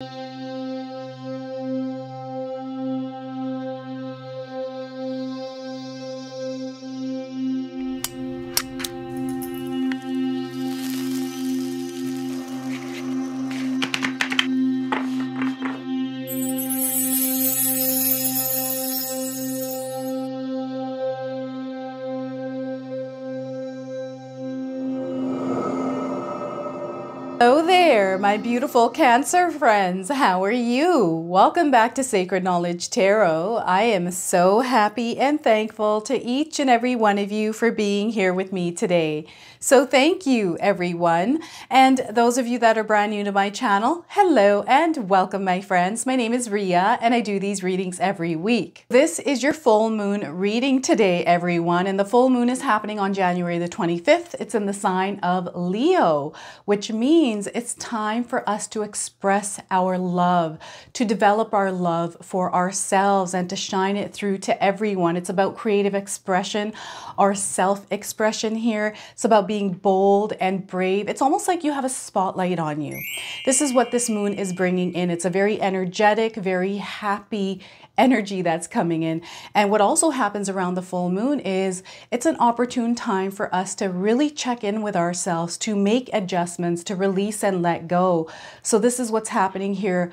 Hello there, my beautiful Cancer friends. How are you? Welcome back to Sacred Knowledge Tarot. I am so happy and thankful to each and every one of you for being here with me today. So thank you, everyone. And those of you that are brand new to my channel, hello and welcome, my friends. My name is Ria and I do these readings every week. This is your full moon reading today, everyone. And the full moon is happening on January the 25th. It's in the sign of Leo, which means it's time for us to express our love, to develop our love for ourselves and to shine it through to everyone. It's about creative expression, our self-expression here. It's about being bold and brave. It's almost like you have a spotlight on you. This is what this moon is bringing in. It's a very energetic, very happy energy that's coming in. And what also happens around the full moon is it's an opportune time for us to really check in with ourselves, to make adjustments, to release and let go. So this is what's happening here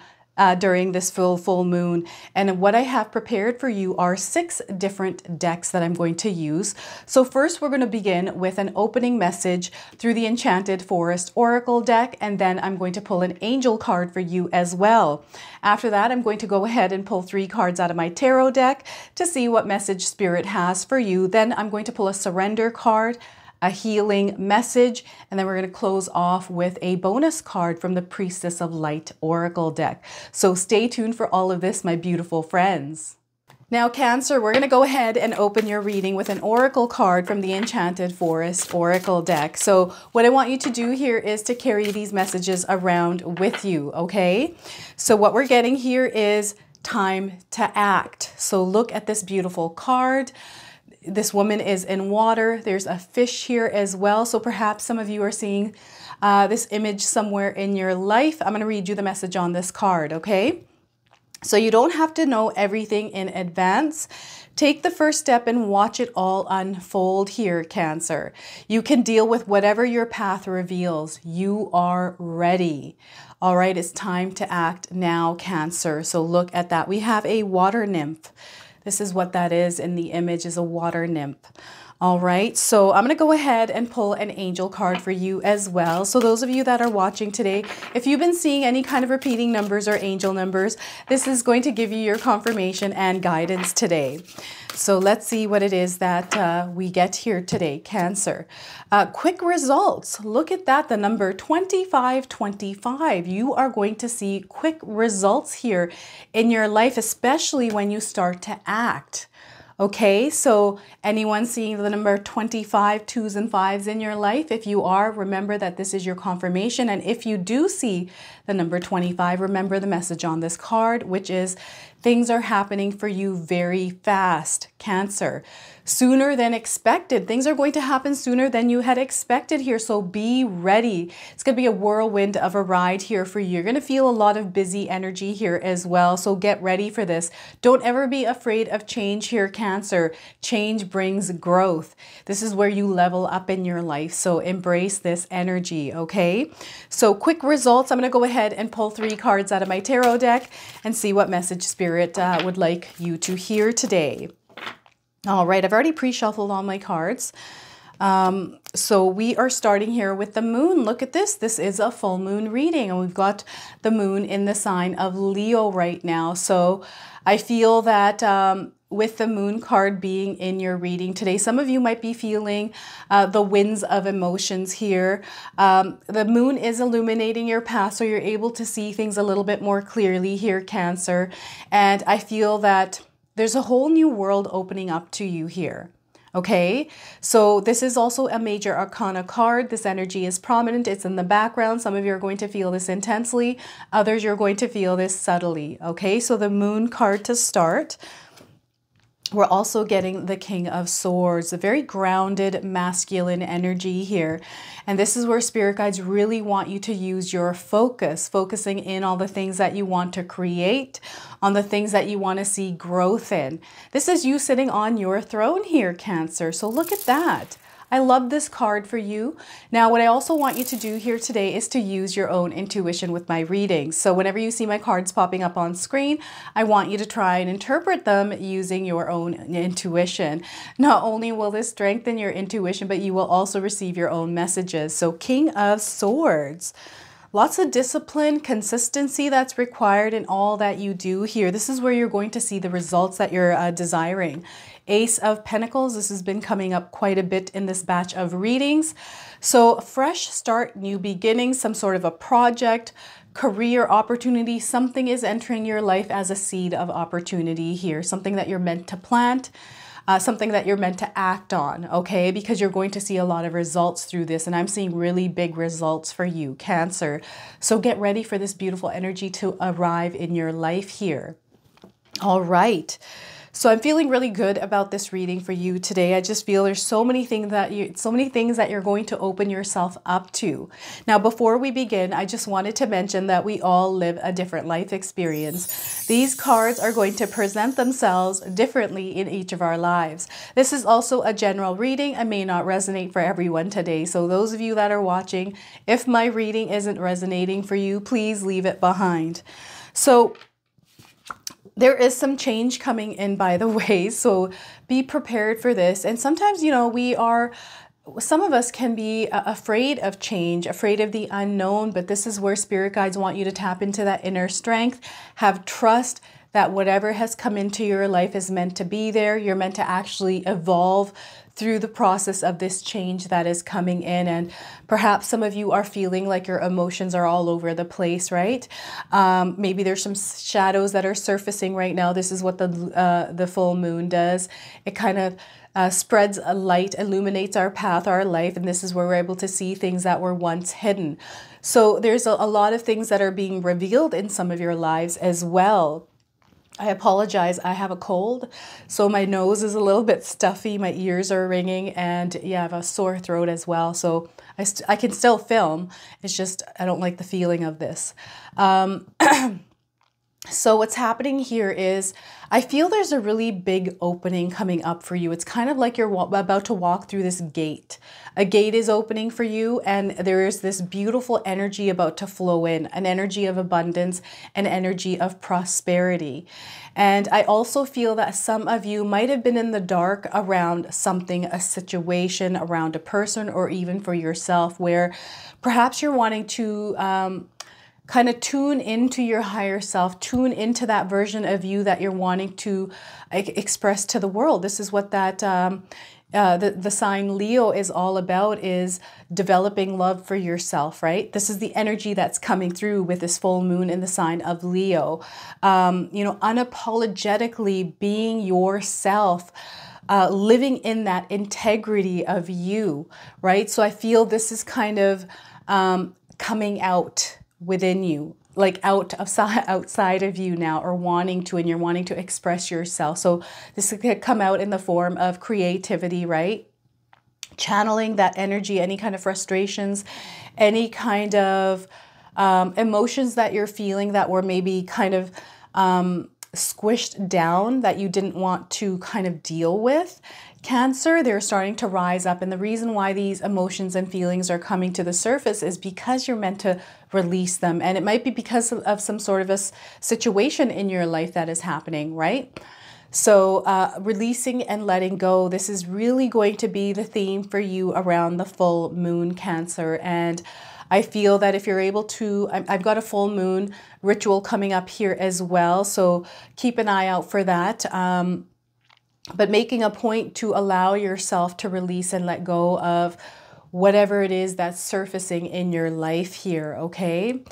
during this full moon. And what I have prepared for you are 6 different decks that I'm going to use. So first we're going to begin with an opening message through the Enchanted Forest Oracle deck, and then I'm going to pull an angel card for you as well. After that, I'm going to go ahead and pull 3 cards out of my tarot deck to see what message Spirit has for you. Then I'm going to pull a surrender card, a healing message, and then we're going to close off with a bonus card from the Priestess of Light Oracle deck. So stay tuned for all of this, my beautiful friends. Now, Cancer, we're going to go ahead and open your reading with an oracle card from the Enchanted Forest Oracle deck. So what I want you to do here is to carry these messages around with you, okay? So what we're getting here is time to act. So look at this beautiful card. This woman is in water. There's a fish here as well. So perhaps some of you are seeing this image somewhere in your life. I'm going to read you the message on this card, okay? So you don't have to know everything in advance. Take the first step and watch it all unfold here, Cancer. You can deal with whatever your path reveals. You are ready. All right, it's time to act now, Cancer. So look at that. We have a water nymph. This is what that is in the image, is a water nymph. All right, so I'm going to go ahead and pull an angel card for you as well. So those of you that are watching today, if you've been seeing any kind of repeating numbers or angel numbers, this is going to give you your confirmation and guidance today. So let's see what it is that we get here today, Cancer. Quick results. Look at that, the number 2525. You are going to see quick results here in your life, especially when you start to act. Okay, so anyone seeing the number 25, 2s and 5s in your life? If you are, remember that this is your confirmation. And if you do see the number 25, remember the message on this card, which is things are happening for you very fast, Cancer. Sooner than expected. Things are going to happen sooner than you had expected here. So be ready. It's going to be a whirlwind of a ride here for you. You're going to feel a lot of busy energy here as well. So get ready for this. Don't ever be afraid of change here, Cancer. Change brings growth. This is where you level up in your life. So embrace this energy, okay? So quick results. I'm going to go ahead and pull 3 cards out of my tarot deck and see what message Spirit would like you to hear today. All right, I've already pre-shuffled all my cards. So we are starting here with the moon. Look at this. This is a full moon reading, and we've got the moon in the sign of Leo right now. So I feel that with the moon card being in your reading today, some of you might be feeling the winds of emotions here. The moon is illuminating your path, so you're able to see things a little bit more clearly here, Cancer. And I feel that there's a whole new world opening up to you here. Okay, so this is also a major arcana card. This energy is prominent. It's in the background. Some of you are going to feel this intensely. Others, you're going to feel this subtly. Okay, so the moon card to start. We're also getting the King of Swords, a very grounded masculine energy here. And this is where spirit guides really want you to use your focus, focusing in on the things that you want to create, on the things that you want to see growth in. This is you sitting on your throne here, Cancer. So look at that. I love this card for you. Now, what I also want you to do here today is to use your own intuition with my readings. So whenever you see my cards popping up on screen, I want you to try and interpret them using your own intuition. Not only will this strengthen your intuition, but you will also receive your own messages. So King of Swords. Lots of discipline, consistency that's required in all that you do here. This is where you're going to see the results that you're desiring. Ace of Pentacles, this has been coming up quite a bit in this batch of readings. So fresh start, new beginnings, some sort of a project, career opportunity, something is entering your life as a seed of opportunity here, something that you're meant to plant. Something that you're meant to act on, okay? Because you're going to see a lot of results through this, and I'm seeing really big results for you, Cancer. So get ready for this beautiful energy to arrive in your life here. All right. So I'm feeling really good about this reading for you today. I just feel there's so many things that you're going to open yourself up to. Now, before we begin, I just wanted to mention that we all live a different life experience. These cards are going to present themselves differently in each of our lives. This is also a general reading. It may not resonate for everyone today. So those of you that are watching, if my reading isn't resonating for you, please leave it behind. So there is some change coming in, by the way, so be prepared for this. And sometimes, you know, some of us can be afraid of change, afraid of the unknown, but this is where spirit guides want you to tap into that inner strength, have trust that whatever has come into your life is meant to be there. You're meant to actually evolve through the process of this change that is coming in. And perhaps some of you are feeling like your emotions are all over the place, right? Maybe there's some shadows that are surfacing right now. This is what the full moon does. It kind of spreads a light, illuminates our path, our life, and this is where we're able to see things that were once hidden. So there's a lot of things that are being revealed in some of your lives as well. I apologize, I have a cold, so my nose is a little bit stuffy, my ears are ringing, and yeah, I have a sore throat as well, so I can still film. It's just I don't like the feeling of this. So what's happening here is I feel there's a really big opening coming up for you. It's kind of like you're about to walk through this gate. A gate is opening for you, and there is this beautiful energy about to flow in, an energy of abundance, an energy of prosperity. And I also feel that some of you might have been in the dark around something, a situation, around a person, or even for yourself, where perhaps you're wanting to kind of tune into your higher self, tune into that version of you that you're wanting to express to the world. This is what that the sign Leo is all about, is developing love for yourself, right? This is the energy that's coming through with this full moon in the sign of Leo. You know, unapologetically being yourself, living in that integrity of you, right? So I feel this is kind of coming out within you, like outside of you now, or wanting to, and you're wanting to express yourself. So this could come out in the form of creativity, right? Channeling that energy, any kind of frustrations, any kind of emotions that you're feeling that were maybe kind of squished down, that you didn't want to kind of deal with. Cancer, they're starting to rise up. And the reason why these emotions and feelings are coming to the surface is because you're meant to release them. And it might be because of some sort of a situation in your life that is happening, right? So releasing and letting go, this is really going to be the theme for you around the full moon, Cancer. And I feel that if you're able to, I've got a full moon ritual coming up here as well. So keep an eye out for that. But making a point to allow yourself to release and let go of whatever it is that's surfacing in your life here, okay?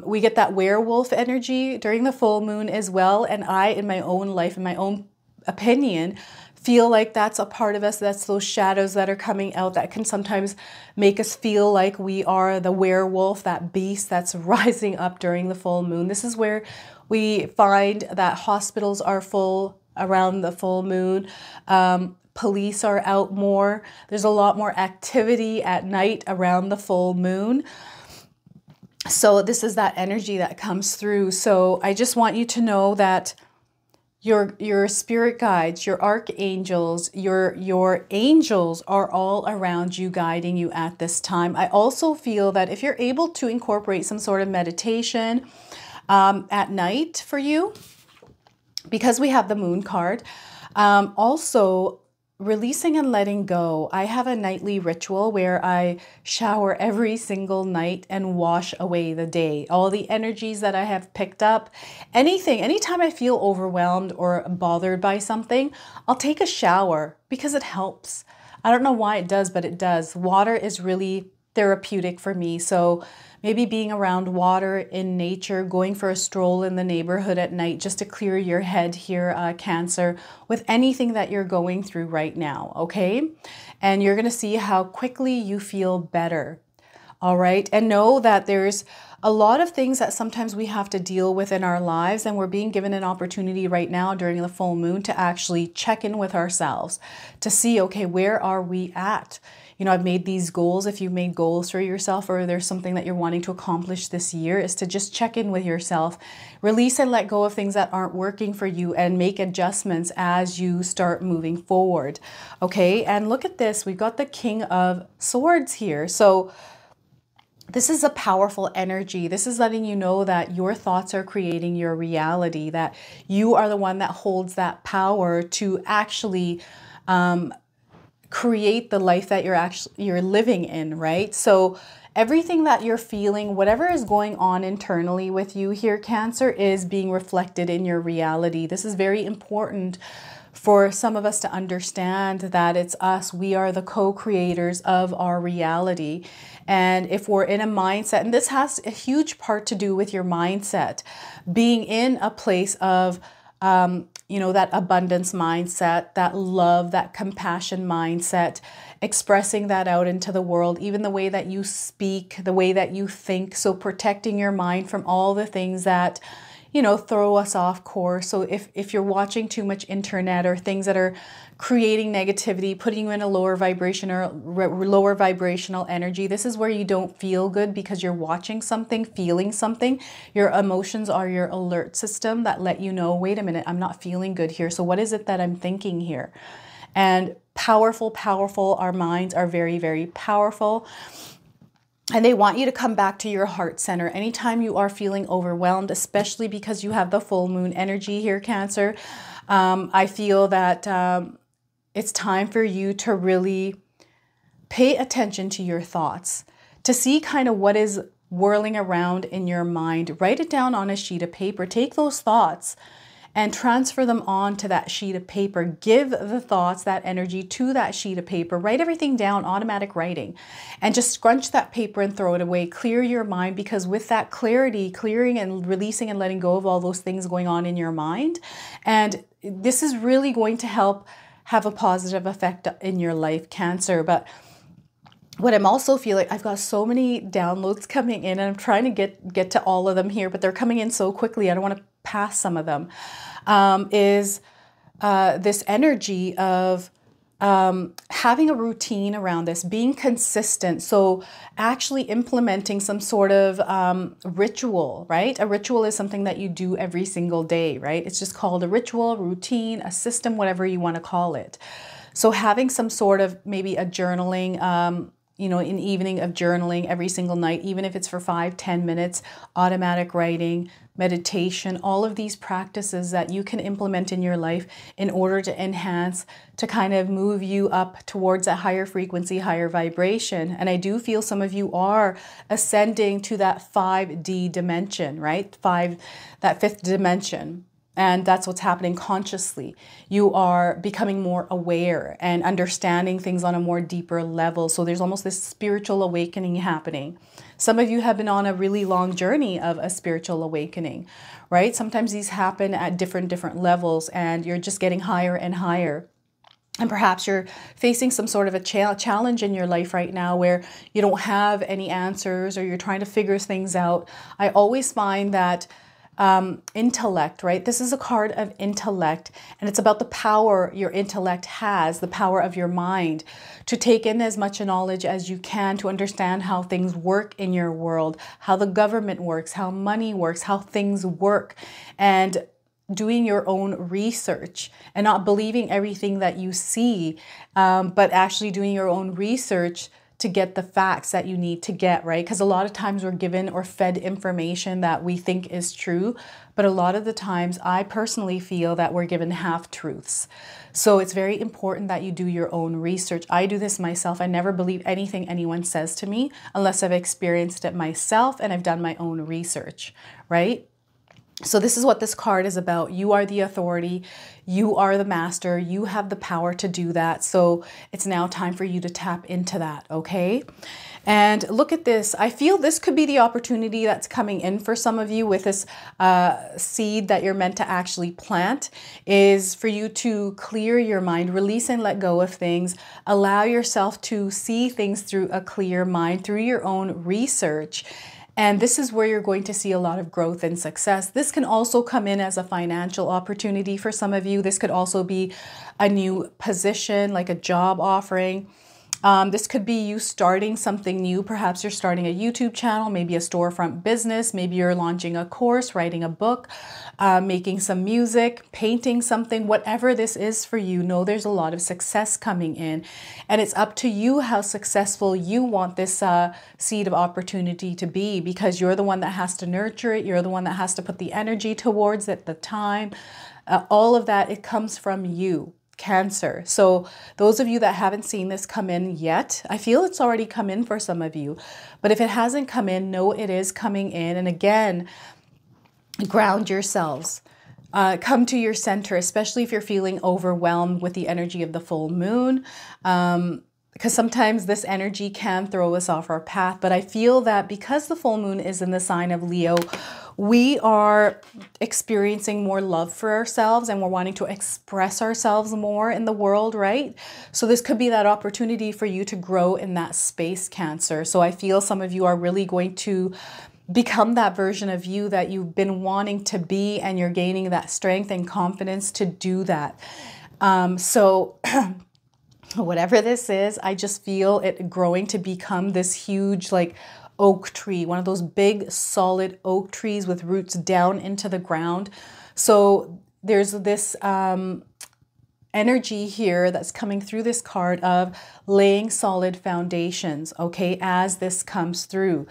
We get that werewolf energy during the full moon as well. And I, in my own life, in my own opinion, feel like that's a part of us. That's those shadows that are coming out that can sometimes make us feel like we are the werewolf, that beast that's rising up during the full moon. This is where we find that hospitals are full around the full moon. Police are out more. There's a lot more activity at night around the full moon. So this is that energy that comes through. So I just want you to know that your spirit guides, your archangels, your angels are all around you, guiding you at this time. I also feel that if you're able to incorporate some sort of meditation at night for you, because we have the moon card, also releasing and letting go. I have a nightly ritual where I shower every single night and wash away the day. All the energies that I have picked up, anytime I feel overwhelmed or bothered by something, I'll take a shower because it helps. I don't know why it does, but it does. Water is really therapeutic for me. So maybe being around water in nature, going for a stroll in the neighborhood at night just to clear your head here, Cancer, with anything that you're going through right now, okay? And you're going to see how quickly you feel better, all right? And know that there's a lot of things that sometimes we have to deal with in our lives, and we're being given an opportunity right now during the full moon to actually check in with ourselves to see, okay, where are we at? You know, I've made these goals. If you've made goals for yourself or there's something that you're wanting to accomplish this year, is to just check in with yourself, release and let go of things that aren't working for you, and make adjustments as you start moving forward. Okay, and look at this. We've got the King of Swords here. So this is a powerful energy. This is letting you know that your thoughts are creating your reality, that you are the one that holds that power to actually create the life that you're living in, right? So everything that you're feeling, whatever is going on internally with you here, Cancer, is being reflected in your reality. This is very important for some of us to understand, that it's us. We are the co-creators of our reality. And if we're in a mindset, and this has a huge part to do with your mindset, being in a place of you know, that abundance mindset, that love, that compassion mindset, expressing that out into the world, even the way that you speak, the way that you think. So protecting your mind from all the things that, you know, throw us off course. So if you're watching too much internet or things that are creating negativity, putting you in a lower vibration or lower vibrational energy, this is where you don't feel good, because you're watching something, feeling something. Your emotions are your alert system that let you know, wait a minute, I'm not feeling good here. So what is it that I'm thinking here? And powerful, our minds are very, very powerful. And they want you to come back to your heart center anytime you are feeling overwhelmed, especially because you have the full moon energy here, Cancer. I feel that it's time for you to really pay attention to your thoughts, to see kind of what is whirling around in your mind. Write it down on a sheet of paper. Take those thoughts and transfer them onto that sheet of paper. Give the thoughts, that energy, to that sheet of paper. Write everything down, automatic writing, and just scrunch that paper and throw it away. Clear your mind, because with that clarity, clearing and releasing and letting go of all those things going on in your mind, and this is really going to help have a positive effect in your life, Cancer. But what I'm also feeling, I've got so many downloads coming in, and I'm trying to get to all of them here, but they're coming in so quickly, I don't want to pass some of them, is this energy of having a routine around this, being consistent. So actually implementing some sort of ritual, right? A ritual is something that you do every single day, right? It's just called a ritual, routine, a system, whatever you want to call it. So having some sort of maybe a journaling, you know, an evening of journaling every single night, even if it's for 5-10 minutes, automatic writing, meditation, all of these practices that you can implement in your life in order to enhance, to kind of move you up towards a higher frequency, higher vibration. And I do feel some of you are ascending to that 5D dimension, right? That fifth dimension. And that's what's happening consciously. You are becoming more aware and understanding things on a more deeper level. So there's almost this spiritual awakening happening. Some of you have been on a really long journey of a spiritual awakening, right? Sometimes these happen at different levels, and you're just getting higher and higher. And perhaps you're facing some sort of a challenge in your life right now where you don't have any answers, or you're trying to figure things out. I always find that intellect, right? This is a card of intellect, and it's about the power your intellect has, the power of your mind to take in as much knowledge as you can to understand how things work in your world, how the government works, how money works, how things work, and doing your own research and not believing everything that you see, but actually doing your own research to get the facts that you need to get, right? Because a lot of times we're given or fed information that we think is true, but a lot of the times I personally feel that we're given half-truths. So it's very important that you do your own research. I do this myself. I never believe anything anyone says to me unless I've experienced it myself and I've done my own research, right? So this is what this card is about. You are the authority. You are the master. You have the power to do that. So it's now time for you to tap into that, okay? And look at this. I feel this could be the opportunity that's coming in for some of you with this seed that you're meant to actually plant, is for you to clear your mind, release and let go of things, allow yourself to see things through a clear mind, through your own research. And this is where you're going to see a lot of growth and success. This can also come in as a financial opportunity for some of you. This could also be a new position, like a job offering. This could be you starting something new. Perhaps you're starting a YouTube channel, maybe a storefront business. Maybe you're launching a course, writing a book, making some music, painting something. Whatever this is for you, know there's a lot of success coming in. And it's up to you how successful you want this seed of opportunity to be, because you're the one that has to nurture it. You're the one that has to put the energy towards it, the time. All of that, it comes from you. Cancer. So those of you that haven't seen this come in yet, I feel it's already come in for some of you. But if it hasn't come in, know it is coming in. And again, ground yourselves. Come to your center, especially if you're feeling overwhelmed with the energy of the full moon. Because sometimes this energy can throw us off our path. But I feel that because the full moon is in the sign of Leo, we are experiencing more love for ourselves and we're wanting to express ourselves more in the world, right? So this could be that opportunity for you to grow in that space, Cancer. So I feel some of you are really going to become that version of you that you've been wanting to be, and you're gaining that strength and confidence to do that. Whatever this is, I just feel it growing to become this huge, like, oak tree, one of those big solid oak trees with roots down into the ground. So there's this energy here that's coming through this card of laying solid foundations, okay, as this comes through,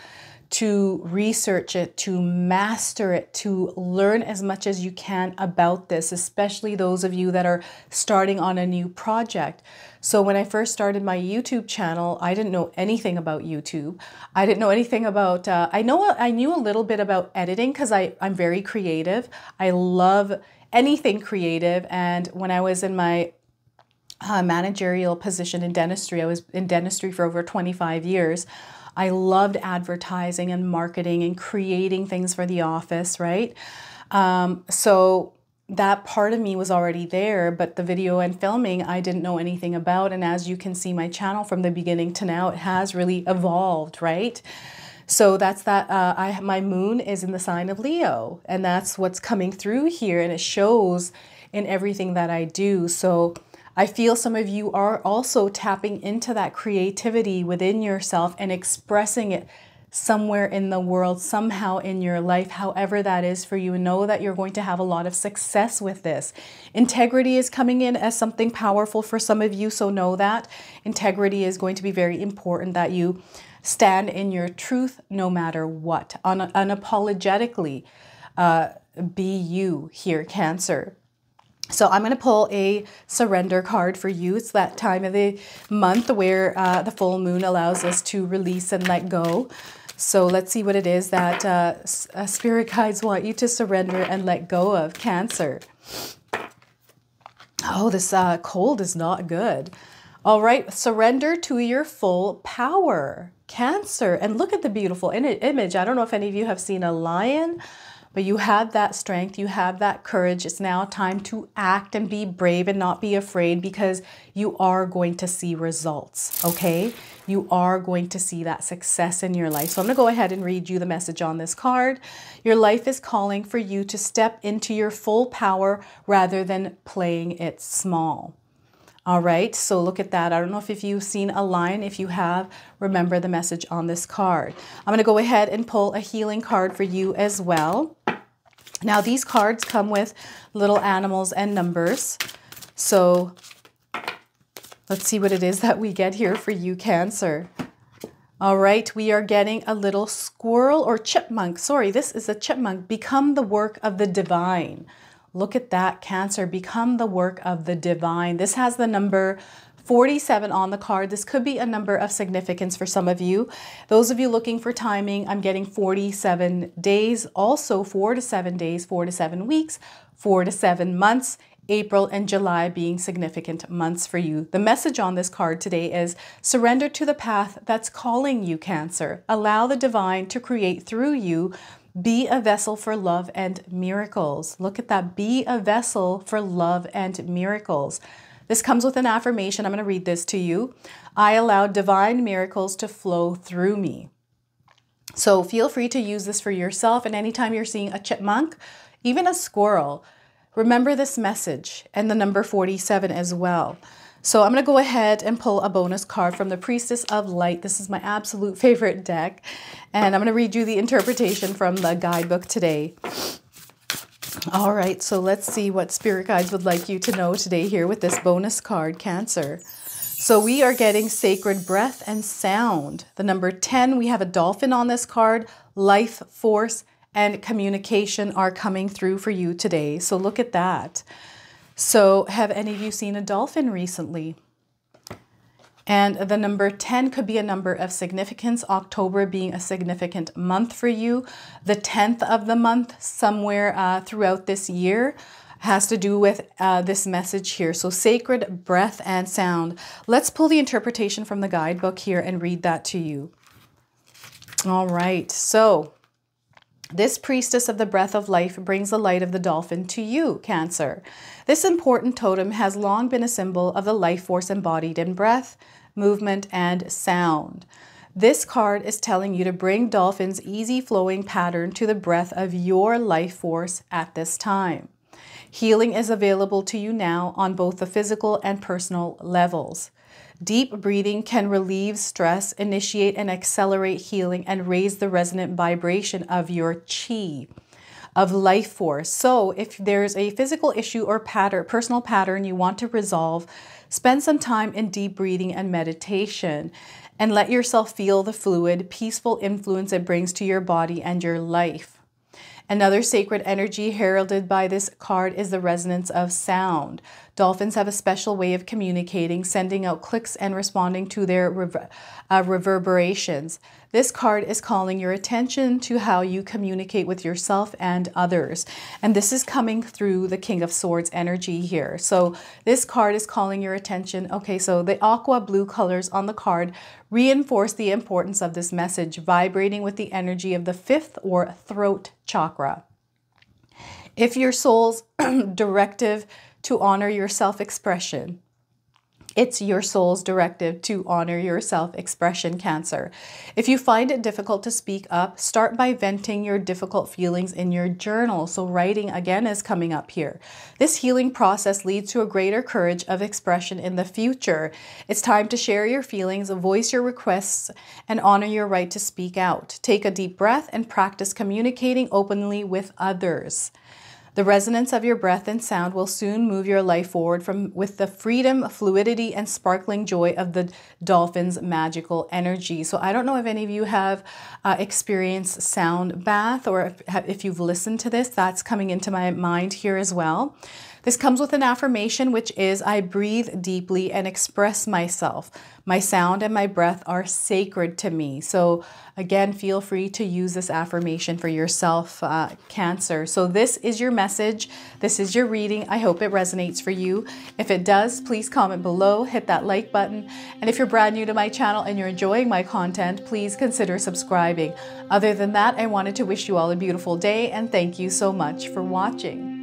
to research it, to master it, to learn as much as you can about this, especially those of you that are starting on a new project. So when I first started my YouTube channel, I didn't know anything about YouTube. I didn't know anything about, I knew a little bit about editing because I'm very creative. I love anything creative. And when I was in my managerial position in dentistry, I was in dentistry for over 25 years. I loved advertising and marketing and creating things for the office, right? So that part of me was already there, but the video and filming, I didn't know anything about. And as you can see, my channel from the beginning to now, it has really evolved, right? So that's that. My moon is in the sign of Leo, and that's what's coming through here. And it shows in everything that I do. So I feel some of you are also tapping into that creativity within yourself and expressing it somewhere in the world, somehow in your life, however that is for you. And know that you're going to have a lot of success with this. Integrity is coming in as something powerful for some of you. So know that integrity is going to be very important, that you stand in your truth no matter what, unapologetically. Be you here, Cancer. So I'm going to pull a surrender card for you. It's that time of the month where the full moon allows us to release and let go. So let's see what it is that spirit guides want you to surrender and let go of, Cancer. Oh, this cold is not good. All right, surrender to your full power, Cancer. And look at the beautiful image. I don't know if any of you have seen a lion, but you have that strength, you have that courage. It's now time to act and be brave and not be afraid, because you are going to see results, okay? You are going to see that success in your life. So I'm going to go ahead and read you the message on this card. Your life is calling for you to step into your full power rather than playing it small. All right, so look at that. I don't know if you've seen a line. If you have, remember the message on this card. I'm going to go ahead and pull a healing card for you as well. Now, these cards come with little animals and numbers. So let's see what it is that we get here for you, Cancer. All right, we are getting a little squirrel or chipmunk. Sorry, this is a chipmunk. Become the work of the divine. Look at that, Cancer. Become the work of the divine. This has the number 47 on the card. This could be a number of significance for some of you. Those of you looking for timing, I'm getting 47 days. Also 4 to 7 days, 4 to 7 weeks, 4 to 7 months. April and July being significant months for you. The message on this card today is surrender to the path that's calling you, Cancer. Allow the divine to create through you. Be a vessel for love and miracles. Look at that. Be a vessel for love and miracles. This comes with an affirmation. I'm going to read this to you. I allow divine miracles to flow through me. So feel free to use this for yourself. And anytime you're seeing a chipmunk, even a squirrel, remember this message and the number 47 as well. So I'm going to go ahead and pull a bonus card from the Priestess of Light. This is my absolute favorite deck. And I'm going to read you the interpretation from the guidebook today. All right, so let's see what spirit guides would like you to know today here with this bonus card, Cancer. So we are getting sacred breath and sound. The number 10, we have a dolphin on this card. Life force and communication are coming through for you today. So look at that. So have any of you seen a dolphin recently? And the number 10 could be a number of significance, October being a significant month for you. The 10th of the month somewhere throughout this year has to do with this message here. So sacred breath and sound. Let's pull the interpretation from the guidebook here and read that to you. All right, so this priestess of the breath of life brings the light of the dolphin to you, Cancer. This important totem has long been a symbol of the life force embodied in breath, movement, and sound. This card is telling you to bring dolphin's easy flowing pattern to the breath of your life force at this time. Healing is available to you now on both the physical and personal levels. Deep breathing can relieve stress, initiate and accelerate healing, and raise the resonant vibration of your chi, of life force. So if there's a physical issue or personal pattern you want to resolve, spend some time in deep breathing and meditation, and let yourself feel the fluid, peaceful influence it brings to your body and your life. Another sacred energy heralded by this card is the resonance of sound. Dolphins have a special way of communicating, sending out clicks and responding to their reverberations. This card is calling your attention to how you communicate with yourself and others. And this is coming through the King of Swords energy here. So this card is calling your attention. Okay, so the aqua blue colors on the card reinforce the importance of this message, vibrating with the energy of the fifth or throat chakra. If your soul's directive to honor your self-expression, it's your soul's directive to honor your self-expression, Cancer. If you find it difficult to speak up, start by venting your difficult feelings in your journal. So writing again is coming up here. This healing process leads to a greater courage of expression in the future. It's time to share your feelings, voice your requests, and honor your right to speak out. Take a deep breath and practice communicating openly with others. The resonance of your breath and sound will soon move your life forward with the freedom, fluidity, and sparkling joy of the dolphin's magical energy. So I don't know if any of you have experienced sound bath, or if you've listened to this, that's coming into my mind here as well. This comes with an affirmation, which is, I breathe deeply and express myself. My sound and my breath are sacred to me. So again, feel free to use this affirmation for yourself, Cancer. So this is your message. This is your reading. I hope it resonates for you. If it does, please comment below, hit that like button. And if you're brand new to my channel and you're enjoying my content, please consider subscribing. Other than that, I wanted to wish you all a beautiful day and thank you so much for watching.